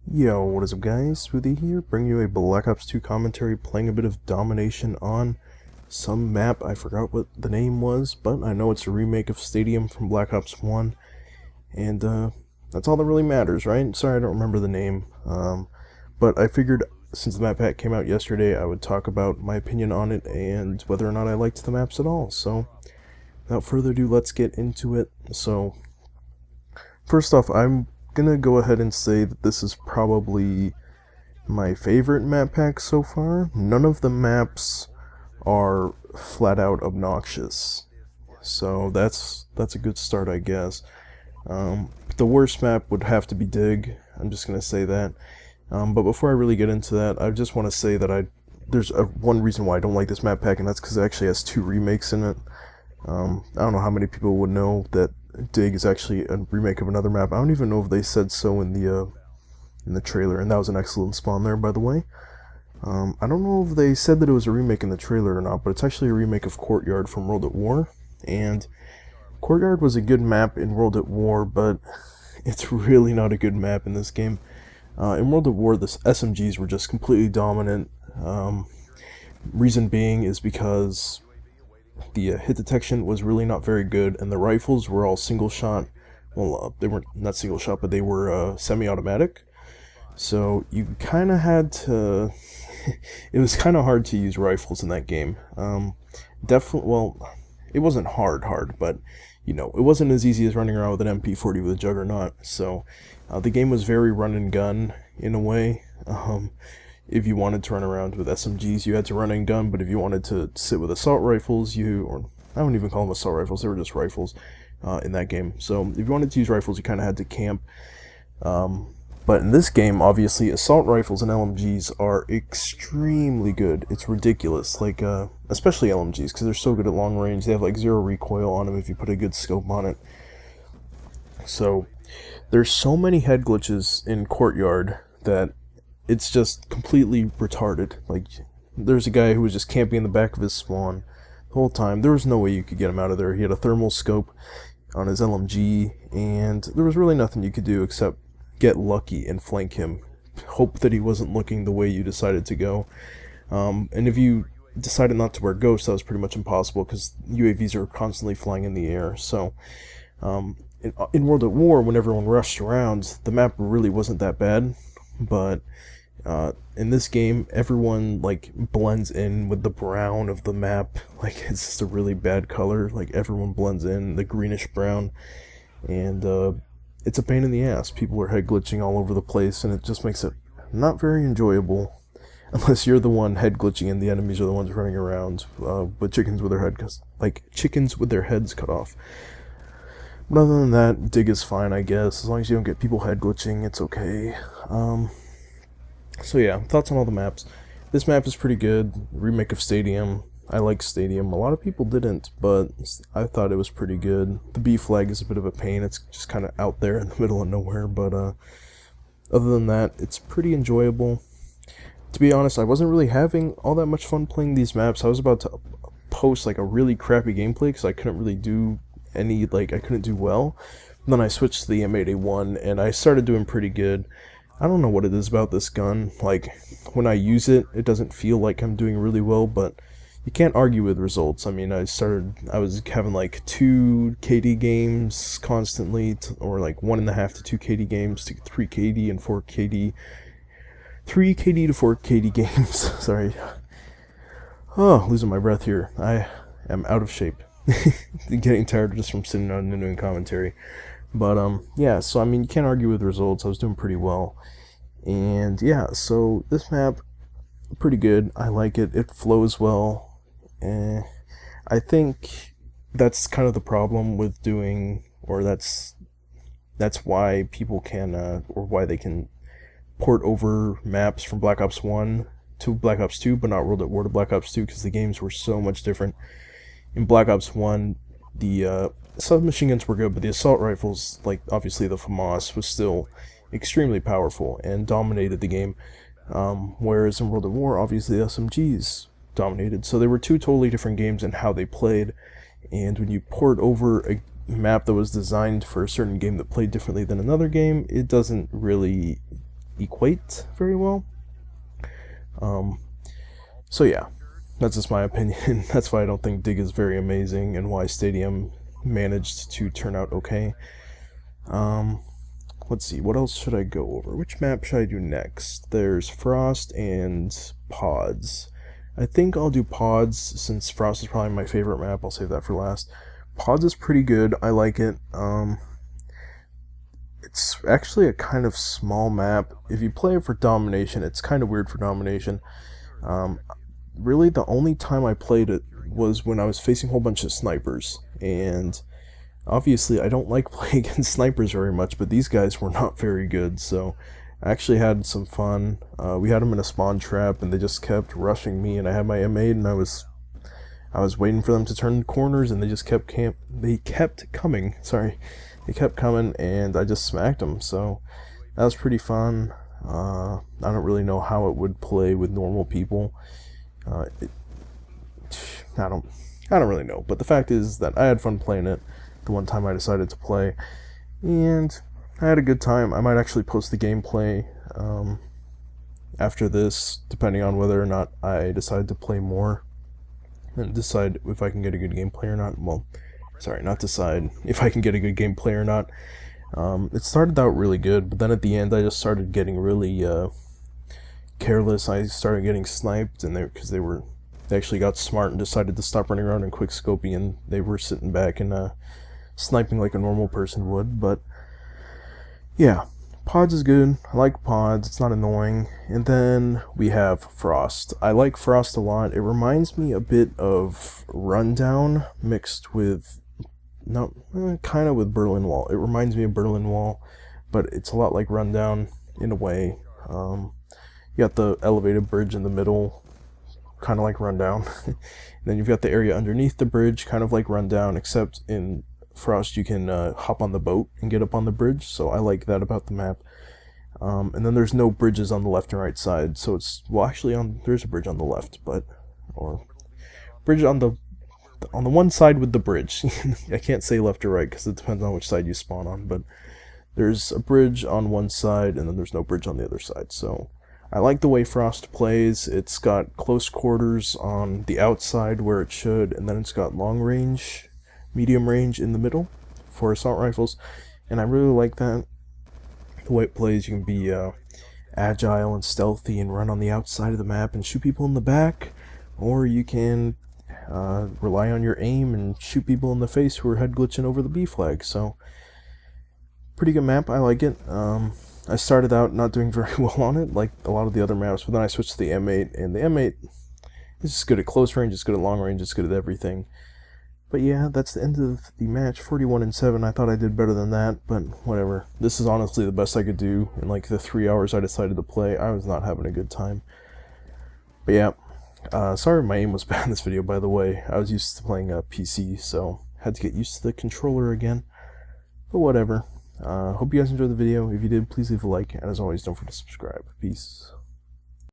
Yo, what is up guys, Smoothie here, bringing you a Black Ops 2 commentary, playing a bit of Domination on some map. I forgot what the name was, but I know it's a remake of Stadium from Black Ops 1, and that's all that really matters, right? Sorry I don't remember the name, but I figured since the map pack came out yesterday, I would talk about my opinion on it and whether or not I liked the maps at all. So, without further ado, let's get into it. So, first off, I'm gonna go ahead and say that this is probably my favorite map pack so far. None of the maps are flat out obnoxious, so that's a good start, I guess. The worst map would have to be Dig. I'm just gonna say that. But before I really get into that, I just want to say that there's one reason why I don't like this map pack, and that's because it actually has two remakes in it. I don't know how many people would know that Dig is actually a remake of another map. I don't even know if they said so in the trailer, and that was an excellent spawn there, by the way. I don't know if they said that it was a remake in the trailer or not, but it's actually a remake of Courtyard from World at War, and Courtyard was a good map in World at War, but it's really not a good map in this game. In World at War, the SMGs were just completely dominant. Reason being is because the hit detection was really not very good, and the rifles were all single shot. Well, they weren't not single shot, but they were semi-automatic. So you kind of had to. It was kind of hard to use rifles in that game. Definitely, well, it wasn't hard, but it wasn't as easy as running around with an MP40 with a Juggernaut. So the game was very run and gun in a way. If you wanted to run around with SMGs, you had to run and gun, but if you wanted to sit with assault rifles, or I wouldn't even call them assault rifles, they were just rifles in that game. So if you wanted to use rifles, you kind of had to camp. But in this game, obviously, assault rifles and LMGs are extremely good. It's ridiculous, like, especially LMGs, because they're so good at long range. They have, like, zero recoil on them if you put a good scope on it. So, there's so many head glitches in Courtyard that it's just completely retarded. Like, there's a guy who was just camping in the back of his spawn the whole time. There was no way you could get him out of there. He had a thermal scope on his LMG, and there was really nothing you could do except get lucky and flank him. Hope that he wasn't looking the way you decided to go. And if you decided not to wear Ghost, that was pretty much impossible because UAVs are constantly flying in the air. So, in World at War, when everyone rushed around, the map really wasn't that bad. But in this game, everyone like blends in with the brown of the map. Like, it's just a really bad color. Like, everyone blends in, the greenish brown, and it's a pain in the ass. People are head glitching all over the place, and it just makes it not very enjoyable. Unless you're the one head glitching and the enemies are the ones running around with chickens with their heads cut off. But other than that, Dig is fine, I guess. As long as you don't get people head glitching, it's okay. So yeah, thoughts on all the maps. This map is pretty good. Remake of Stadium. I like Stadium. A lot of people didn't, but I thought it was pretty good. The B flag is a bit of a pain. It's just kind of out there in the middle of nowhere, but other than that, it's pretty enjoyable. To be honest, I wasn't really having all that much fun playing these maps. I was about to post like a really crappy gameplay because I couldn't really do I couldn't do well. And then I switched to the M8A1 and I started doing pretty good. I don't know what it is about this gun. Like, when I use it, it doesn't feel like I'm doing really well, but you can't argue with results. I mean, I was having like 2 KD games constantly, or like 1.5 to 2 KD games to 3 KD and 4 KD. 3 KD to 4 KD games. Sorry. Oh, losing my breath here. I am out of shape. Getting tired just from sitting on and doing commentary. But, yeah, so I mean, you can't argue with results. I was doing pretty well. And yeah, so this map, pretty good. I like it. It flows well. I think that's kind of the problem with doing, or that's why people can, or why they can port over maps from Black Ops 1 to Black Ops 2, but not World at War to Black Ops 2, because the games were so much different. In Black Ops 1, the submachine guns were good, but the assault rifles, like obviously the FAMAS, was still extremely powerful and dominated the game. Whereas in World at War, obviously the SMGs dominated. So they were two totally different games in how they played. And when you port over a map that was designed for a certain game that played differently than another game, it doesn't really equate very well. So yeah, that's just my opinion. That's why I don't think Dig is very amazing, and why Stadium managed to turn out okay. Let's see, what else should I go over? Which map should I do next? There's Frost and Pods. I think I'll do Pods, since Frost is probably my favorite map. I'll save that for last. Pods is pretty good. I like it. It's actually a kind of small map. If you play it for domination, it's kind of weird for domination. Really, the only time I played it was when I was facing a whole bunch of snipers, and obviously I don't like playing against snipers very much, but these guys were not very good, so I actually had some fun. We had them in a spawn trap, and they just kept rushing me, and I had my M8, and I was waiting for them to turn corners, and they just kept coming. Sorry, they kept coming, and I just smacked them. So that was pretty fun. I don't really know how it would play with normal people. I don't really know. But the fact is that I had fun playing it the one time I decided to play, and I had a good time. I might actually post the gameplay after this, depending on whether or not I decide to play more and decide if I can get a good gameplay or not. Well, sorry, not decide if I can get a good gameplay or not. It started out really good, but then at the end I just started getting really careless. I started getting sniped, and because they actually got smart and decided to stop running around in quick scoping, and they were sitting back and sniping like a normal person would. But yeah, Pods is good. I like Pods. It's not annoying. And then we have Frost. I like Frost a lot. It reminds me a bit of Rundown mixed with kind of with Berlin Wall. It reminds me of Berlin Wall, but it's a lot like Rundown in a way. You got the elevated bridge in the middle, kind of like Rundown. And then you've got the area underneath the bridge, kind of like Rundown, except in Frost you can hop on the boat and get up on the bridge, so I like that about the map. And then there's no bridges on the left and right side, so it's, well, actually there's a bridge on the left, or bridge on the one side with the bridge. I can't say left or right because it depends on which side you spawn on, but there's a bridge on one side and then there's no bridge on the other side. So I like the way Frost plays. It's got close quarters on the outside where it should, and then it's got long range, medium range in the middle for assault rifles, and I really like that. The way it plays, you can be agile and stealthy and run on the outside of the map and shoot people in the back, or you can rely on your aim and shoot people in the face who are head glitching over the B flag. So pretty good map. I like it. I started out not doing very well on it, like a lot of the other maps, but then I switched to the M8, and the M8 is just good at close range, it's good at long range, it's good at everything. But yeah, that's the end of the match, 41-7. I thought I did better than that, but whatever. This is honestly the best I could do in like the 3 hours I decided to play. I was not having a good time. But yeah, sorry my aim was bad in this video, by the way. I was used to playing a PC, so had to get used to the controller again. But whatever. Hope you guys enjoyed the video. If you did, please leave a like, and as always, don't forget to subscribe. Peace.